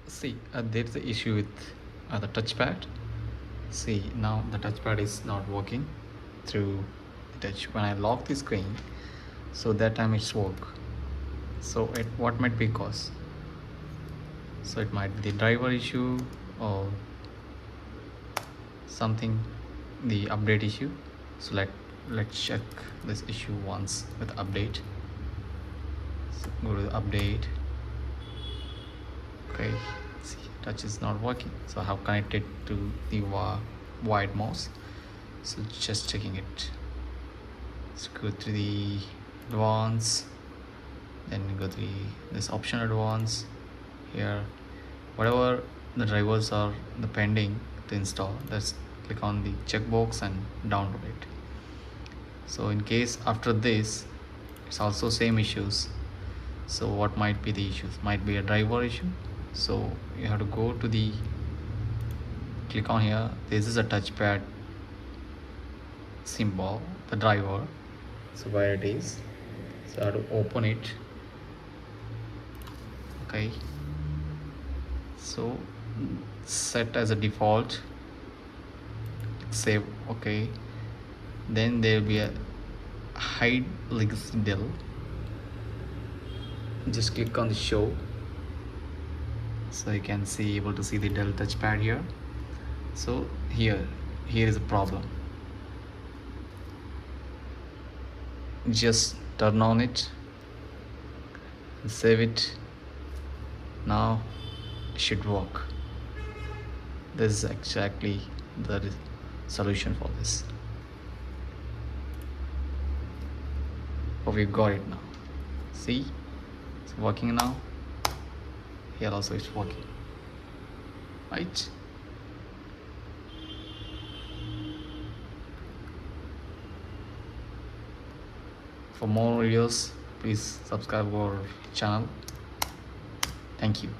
See, there's the issue with the touchpad. See, now the touchpad is not working through the touch. When I lock the screen, so that time it's work. So what might be cause? So it might be the driver issue or something, the update issue. So let's check this issue once with update. So go to the update. Okay, see, touch is not working, so I have connected to the wide mouse. So just checking it. Let's go to the advanced, then go to this option advanced. Here, whatever the drivers are the pending to install, let's click on the checkbox and download it. So in case after this it's also same issues, so what might be the issues? Might be a driver issue. So you have to go to the, click on here, this is a touchpad symbol, the driver. So where it is, so I have to open it. Okay, so set as a default, save. Okay, then there will be a hide legacy del. Just click on the show, so you can see, able to see the Dell touchpad here. So here is a problem. Just turn on it, save it. Now it should work. This is exactly the solution for this. Hope you got it now. See, it's working now. Here also it's working, right? For more videos, please subscribe our channel. Thank you.